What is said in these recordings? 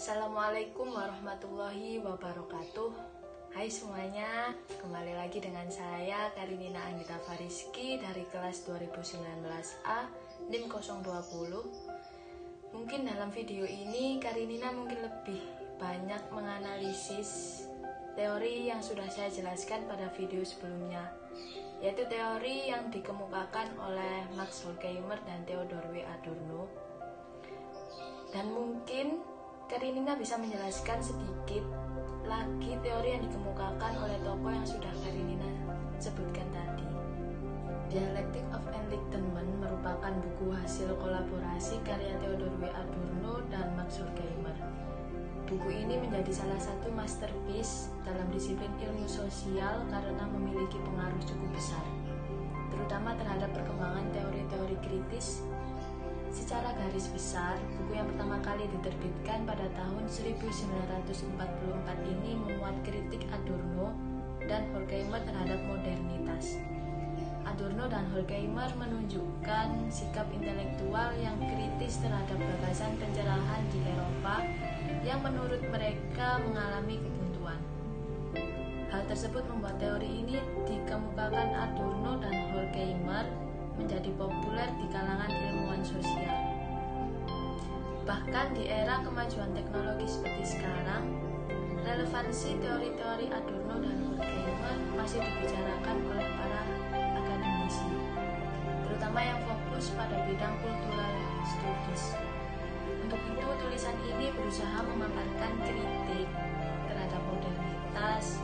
Assalamualaikum warahmatullahi wabarakatuh. Hai semuanya, kembali lagi dengan saya Karinina Anggita Fariski dari kelas 2019A NIM 020. Mungkin dalam video ini Karinina mungkin lebih banyak menganalisis teori yang sudah saya jelaskan pada video sebelumnya, yaitu teori yang dikemukakan oleh Max Horkheimer dan Theodor W. Adorno. Dan mungkin Karinina bisa menjelaskan sedikit lagi teori yang dikemukakan oleh tokoh yang sudah Karinina sebutkan tadi. Dialectic of Enlightenment merupakan buku hasil kolaborasi karya Theodor W. Adorno dan Max Horkheimer. Buku ini menjadi salah satu masterpiece dalam disiplin ilmu sosial karena memiliki pengaruh cukup besar, terutama terhadap perkembangan teori-teori kritis. Secara garis besar, buku yang pertama kali diterbitkan pada tahun 1944 ini memuat kritik Adorno dan Horkheimer terhadap modernitas. Adorno dan Horkheimer menunjukkan sikap intelektual yang kritis terhadap gagasan pencerahan di Eropa yang menurut mereka mengalami kebuntuan. Hal tersebut membuat teori ini dikemukakan Adorno dan Horkheimer menjadi populer di kalangan ilmuwan sosial. Bahkan di era kemajuan teknologi seperti sekarang, relevansi teori-teori Adorno dan Horkheimer masih dibicarakan oleh para akademisi, terutama yang fokus pada bidang cultural studies. Untuk itu, tulisan ini berusaha memaparkan kritik terhadap modernitas.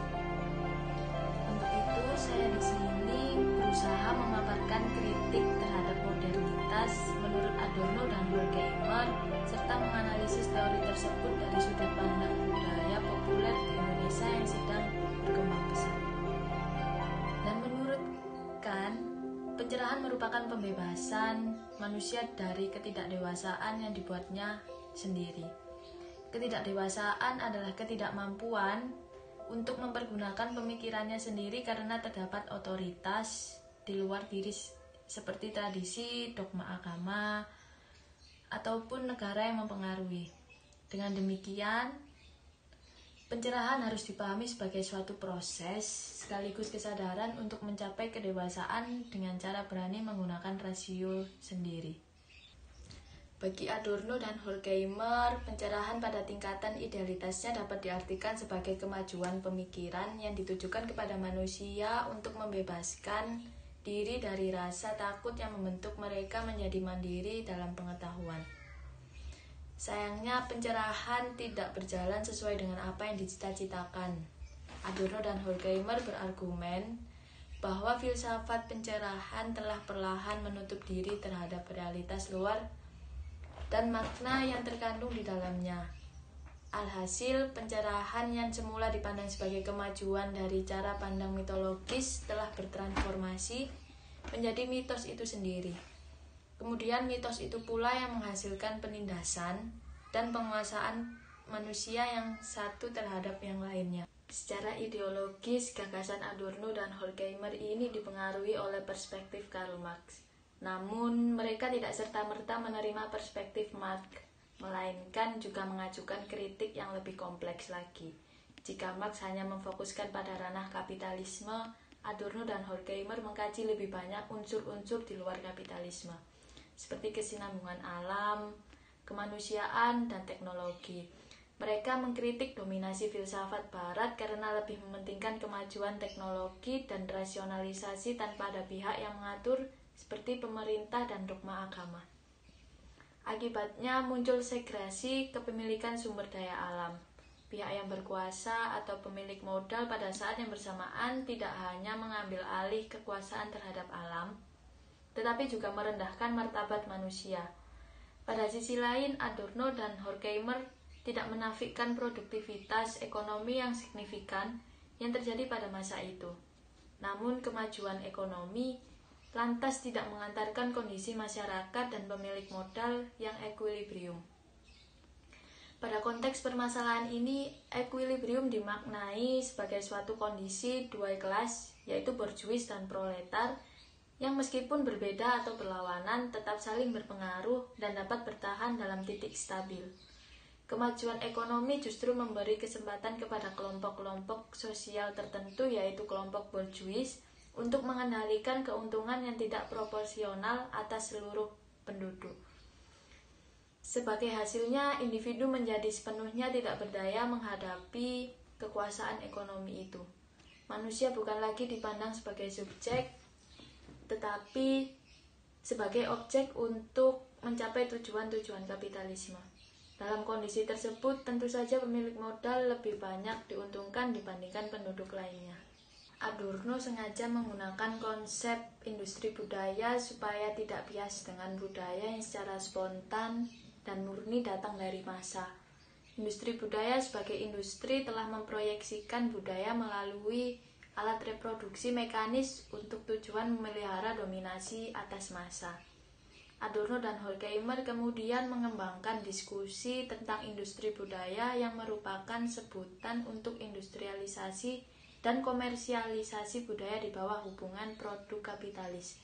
Untuk itu, saya di sini berusaha memaparkan kritik terhadap modernitas menurut Adorno dan Horkheimer, serta menganalisis teori tersebut dari sudut pandang budaya populer di Indonesia yang sedang berkembang pesat. Dan menurut Kant, pencerahan merupakan pembebasan manusia dari ketidakdewasaan yang dibuatnya sendiri. Ketidakdewasaan adalah ketidakmampuan untuk mempergunakan pemikirannya sendiri karena terdapat otoritas di luar diri seperti tradisi, dogma agama, ataupun negara yang mempengaruhi. Dengan demikian, pencerahan harus dipahami sebagai suatu proses sekaligus kesadaran untuk mencapai kedewasaan dengan cara berani menggunakan rasio sendiri. Bagi Adorno dan Horkheimer, pencerahan pada tingkatan idealitasnya dapat diartikan sebagai kemajuan pemikiran yang ditujukan kepada manusia untuk membebaskan diri dari rasa takut yang membentuk mereka menjadi mandiri dalam pengetahuan. Sayangnya, pencerahan tidak berjalan sesuai dengan apa yang dicita-citakan. Adorno dan Horkheimer berargumen bahwa filsafat pencerahan telah perlahan menutup diri terhadap realitas luar dan makna yang terkandung di dalamnya. Alhasil, pencerahan yang semula dipandang sebagai kemajuan dari cara pandang mitologis telah bertransformasi menjadi mitos itu sendiri. Kemudian mitos itu pula yang menghasilkan penindasan dan penguasaan manusia yang satu terhadap yang lainnya. Secara ideologis, gagasan Adorno dan Horkheimer ini dipengaruhi oleh perspektif Karl Marx. Namun, mereka tidak serta-merta menerima perspektif Marx, melainkan juga mengajukan kritik yang lebih kompleks lagi. Jika Marx hanya memfokuskan pada ranah kapitalisme, Adorno dan Horkheimer mengkaji lebih banyak unsur-unsur di luar kapitalisme, seperti kesinambungan alam, kemanusiaan, dan teknologi. Mereka mengkritik dominasi filsafat Barat karena lebih mementingkan kemajuan teknologi dan rasionalisasi tanpa ada pihak yang mengatur seperti pemerintah dan dogma agama. Akibatnya muncul segresi kepemilikan sumber daya alam. Pihak yang berkuasa atau pemilik modal pada saat yang bersamaan tidak hanya mengambil alih kekuasaan terhadap alam, tetapi juga merendahkan martabat manusia. Pada sisi lain, Adorno dan Horkheimer tidak menafikan produktivitas ekonomi yang signifikan yang terjadi pada masa itu. Namun kemajuan ekonomi lantas tidak mengantarkan kondisi masyarakat dan pemilik modal yang equilibrium. Pada konteks permasalahan ini, equilibrium dimaknai sebagai suatu kondisi dua kelas, yaitu borjuis dan proletar, yang meskipun berbeda atau berlawanan tetap saling berpengaruh dan dapat bertahan dalam titik stabil. Kemajuan ekonomi justru memberi kesempatan kepada kelompok-kelompok sosial tertentu, yaitu kelompok borjuis, untuk mengendalikan keuntungan yang tidak proporsional atas seluruh penduduk. Sebagai hasilnya, individu menjadi sepenuhnya tidak berdaya menghadapi kekuasaan ekonomi itu. Manusia bukan lagi dipandang sebagai subjek, tetapi sebagai objek untuk mencapai tujuan-tujuan kapitalisme. Dalam kondisi tersebut, tentu saja pemilik modal lebih banyak diuntungkan dibandingkan penduduk lainnya. Adorno sengaja menggunakan konsep industri budaya supaya tidak bias dengan budaya yang secara spontan dan murni datang dari massa. Industri budaya sebagai industri telah memproyeksikan budaya melalui alat reproduksi mekanis untuk tujuan memelihara dominasi atas massa. Adorno dan Horkheimer kemudian mengembangkan diskusi tentang industri budaya yang merupakan sebutan untuk industrialisasi dan komersialisasi budaya di bawah hubungan produk kapitalis.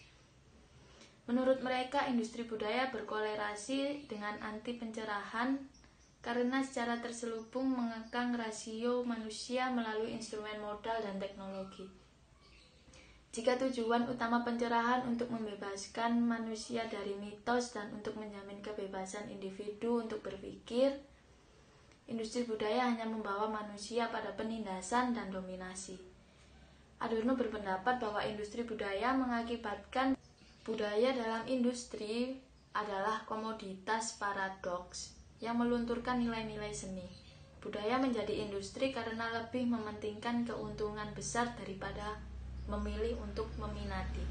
Menurut mereka, industri budaya berkolerasi dengan anti pencerahan karena secara terselubung mengekang rasio manusia melalui instrumen modal dan teknologi. Jika tujuan utama pencerahan untuk membebaskan manusia dari mitos dan untuk menjamin kebebasan individu untuk berpikir, industri budaya hanya membawa manusia pada penindasan dan dominasi. Adorno berpendapat bahwa industri budaya mengakibatkan budaya dalam industri adalah komoditas paradoks yang melunturkan nilai-nilai seni. Budaya menjadi industri karena lebih mementingkan keuntungan besar daripada memilih untuk meminati.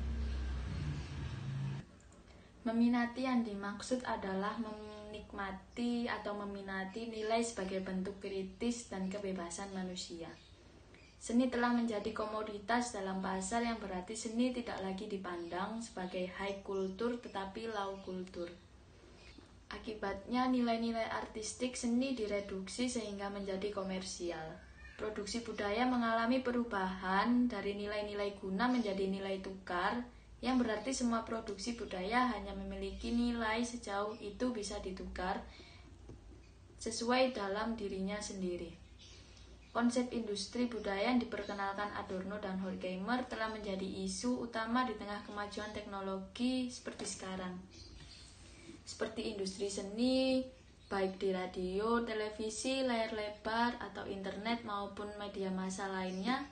Meminati yang dimaksud adalah menikmati atau meminati nilai sebagai bentuk kritis dan kebebasan manusia. Seni telah menjadi komoditas dalam pasar yang berarti seni tidak lagi dipandang sebagai high culture tetapi low culture. Akibatnya nilai-nilai artistik seni direduksi sehingga menjadi komersial. Produksi budaya mengalami perubahan dari nilai-nilai guna menjadi nilai tukar, yang berarti semua produksi budaya hanya memiliki nilai sejauh itu bisa ditukar sesuai dalam dirinya sendiri. Konsep industri budaya yang diperkenalkan Adorno dan Horkheimer telah menjadi isu utama di tengah kemajuan teknologi seperti sekarang. Seperti industri seni, baik di radio, televisi, layar lebar, atau internet maupun media massa lainnya,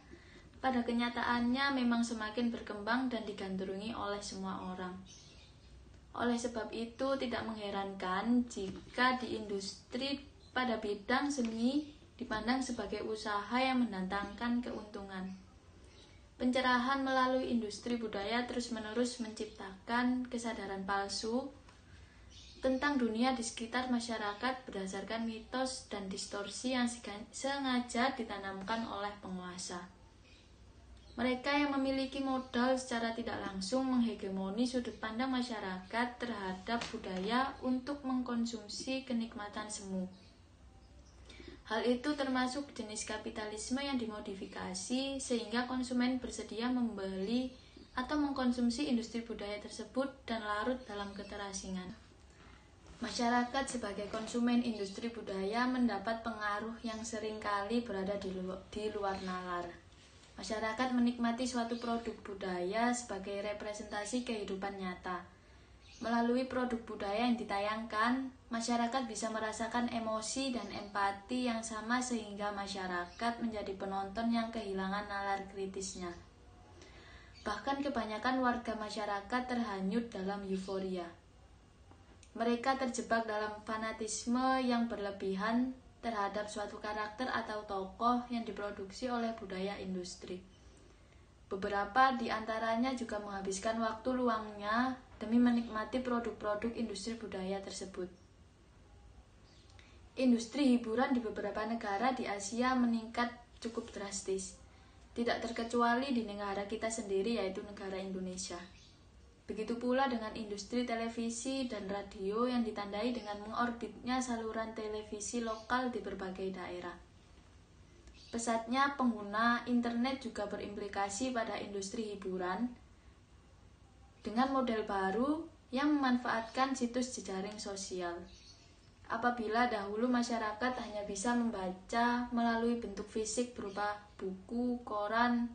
pada kenyataannya memang semakin berkembang dan digandrungi oleh semua orang. Oleh sebab itu, tidak mengherankan jika di industri pada bidang seni dipandang sebagai usaha yang mendatangkan keuntungan. Pencerahan melalui industri budaya terus-menerus menciptakan kesadaran palsu tentang dunia di sekitar masyarakat berdasarkan mitos dan distorsi yang sengaja ditanamkan oleh penguasa. Mereka yang memiliki modal secara tidak langsung menghegemoni sudut pandang masyarakat terhadap budaya untuk mengkonsumsi kenikmatan semu. Hal itu termasuk jenis kapitalisme yang dimodifikasi sehingga konsumen bersedia membeli atau mengkonsumsi industri budaya tersebut dan larut dalam keterasingan. Masyarakat sebagai konsumen industri budaya mendapat pengaruh yang seringkali berada di luar nalar. Masyarakat menikmati suatu produk budaya sebagai representasi kehidupan nyata. Melalui produk budaya yang ditayangkan, masyarakat bisa merasakan emosi dan empati yang sama sehingga masyarakat menjadi penonton yang kehilangan nalar kritisnya. Bahkan kebanyakan warga masyarakat terhanyut dalam euforia. Mereka terjebak dalam fanatisme yang berlebihan terhadap suatu karakter atau tokoh yang diproduksi oleh budaya industri. Beberapa di antaranya juga menghabiskan waktu luangnya demi menikmati produk-produk industri budaya tersebut. Industri hiburan di beberapa negara di Asia meningkat cukup drastis, tidak terkecuali di negara kita sendiri yaitu negara Indonesia. Begitu pula dengan industri televisi dan radio yang ditandai dengan mengorbitnya saluran televisi lokal di berbagai daerah. Pesatnya pengguna internet juga berimplikasi pada industri hiburan dengan model baru yang memanfaatkan situs jejaring sosial. Apabila dahulu masyarakat hanya bisa membaca melalui bentuk fisik berupa buku, koran,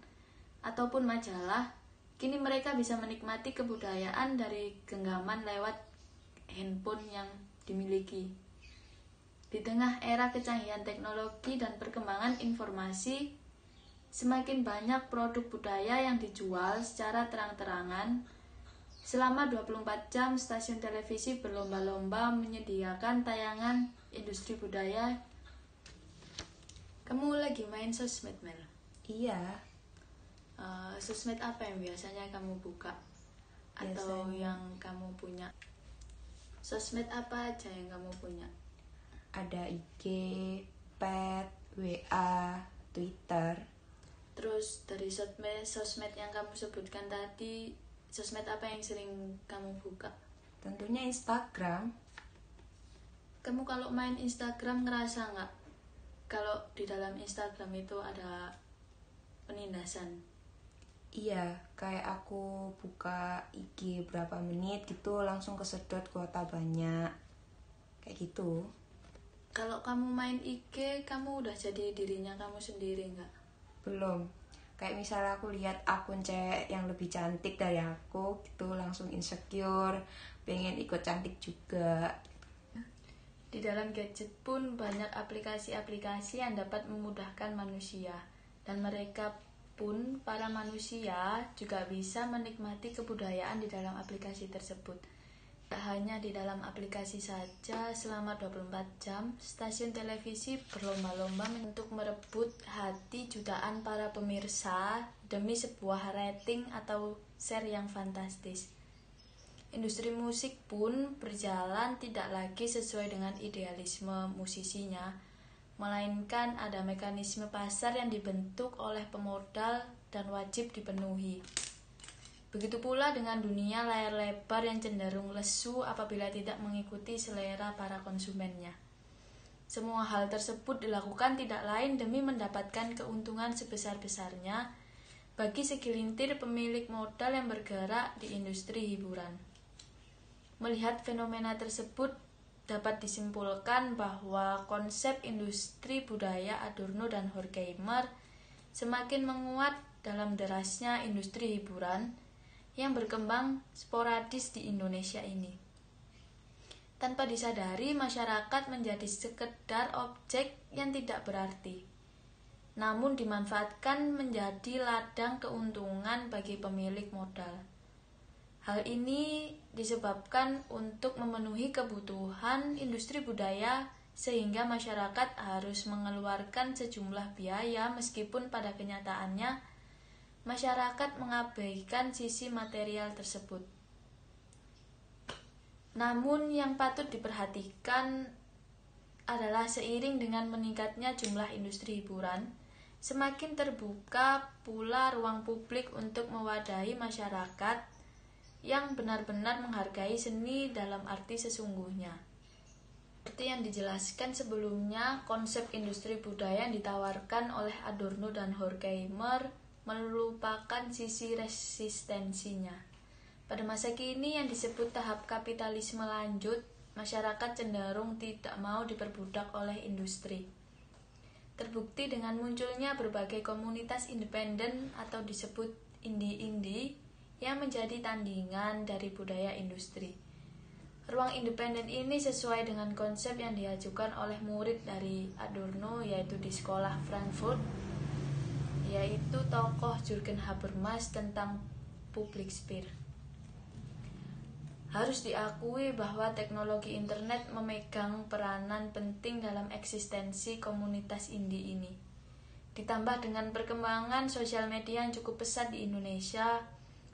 ataupun majalah, kini mereka bisa menikmati kebudayaan dari genggaman lewat handphone yang dimiliki. Di tengah era kecanggihan teknologi dan perkembangan informasi, semakin banyak produk budaya yang dijual secara terang-terangan. Selama 24 jam, stasiun televisi berlomba-lomba menyediakan tayangan industri budaya. Kamu lagi main sosmed, Mel? Iya. Sosmed apa yang biasanya kamu buka? Atau yang kamu punya? Sosmed apa aja yang kamu punya? Ada IG, Pet, WA, Twitter. Terus dari sosmed yang kamu sebutkan tadi, sosmed apa yang sering kamu buka? Tentunya Instagram. Kamu kalau main Instagram ngerasa nggak kalau di dalam Instagram itu ada penindasan? Iya, kayak aku buka IG berapa menit gitu langsung kesedot kuota banyak. Kayak gitu. Kalau kamu main IG, kamu udah jadi dirinya kamu sendiri nggak? Belum. Kayak misalnya aku lihat akun cewek yang lebih cantik dari aku gitu langsung insecure, pengen ikut cantik juga. Di dalam gadget pun banyak aplikasi-aplikasi yang dapat memudahkan manusia, dan mereka pun para manusia juga bisa menikmati kebudayaan di dalam aplikasi tersebut. Tak hanya di dalam aplikasi saja, selama 24 jam, stasiun televisi berlomba-lomba untuk merebut hati jutaan para pemirsa demi sebuah rating atau share yang fantastis. Industri musik pun berjalan tidak lagi sesuai dengan idealisme musisinya, melainkan ada mekanisme pasar yang dibentuk oleh pemodal dan wajib dipenuhi. Begitu pula dengan dunia layar lebar yang cenderung lesu apabila tidak mengikuti selera para konsumennya. Semua hal tersebut dilakukan tidak lain demi mendapatkan keuntungan sebesar-besarnya bagi segelintir pemilik modal yang bergerak di industri hiburan. Melihat fenomena tersebut, dapat disimpulkan bahwa konsep industri budaya Adorno dan Horkheimer semakin menguat dalam derasnya industri hiburan yang berkembang sporadis di Indonesia ini. Tanpa disadari, masyarakat menjadi sekedar objek yang tidak berarti, namun dimanfaatkan menjadi ladang keuntungan bagi pemilik modal. Hal ini disebabkan untuk memenuhi kebutuhan industri budaya sehingga masyarakat harus mengeluarkan sejumlah biaya meskipun pada kenyataannya masyarakat mengabaikan sisi material tersebut. Namun yang patut diperhatikan adalah seiring dengan meningkatnya jumlah industri hiburan, semakin terbuka pula ruang publik untuk mewadahi masyarakat yang benar-benar menghargai seni dalam arti sesungguhnya. Seperti yang dijelaskan sebelumnya, konsep industri budaya yang ditawarkan oleh Adorno dan Horkheimer melupakan sisi resistensinya. Pada masa kini yang disebut tahap kapitalisme lanjut, masyarakat cenderung tidak mau diperbudak oleh industri. Terbukti dengan munculnya berbagai komunitas independen atau disebut indie-indie yang menjadi tandingan dari budaya industri. Ruang independen ini sesuai dengan konsep yang diajukan oleh murid dari Adorno, yaitu di sekolah Frankfurt, yaitu tokoh Jürgen Habermas tentang public sphere. Harus diakui bahwa teknologi internet memegang peranan penting dalam eksistensi komunitas indie ini. Ditambah dengan perkembangan sosial media yang cukup pesat di Indonesia,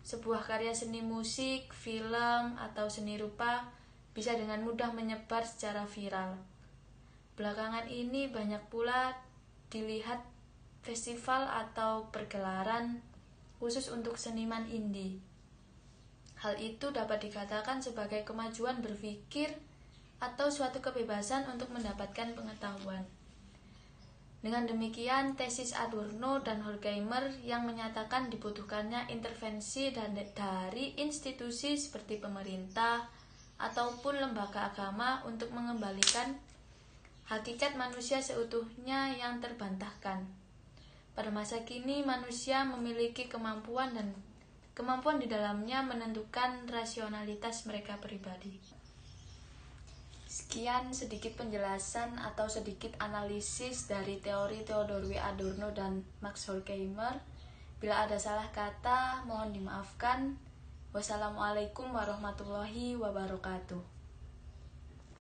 sebuah karya seni musik, film, atau seni rupa bisa dengan mudah menyebar secara viral. Belakangan ini banyak pula dilihat festival atau pergelaran khusus untuk seniman indie. Hal itu dapat dikatakan sebagai kemajuan berpikir atau suatu kebebasan untuk mendapatkan pengetahuan. Dengan demikian, tesis Adorno dan Horkheimer yang menyatakan dibutuhkannya intervensi dari institusi seperti pemerintah ataupun lembaga agama untuk mengembalikan hakikat manusia seutuhnya yang terbantahkan. Pada masa kini manusia memiliki kemampuan di dalamnya menentukan rasionalitas mereka pribadi. Sekian sedikit penjelasan atau sedikit analisis dari teori Theodor W. Adorno dan Max Horkheimer. Bila ada salah kata, mohon dimaafkan. Wassalamualaikum warahmatullahi wabarakatuh.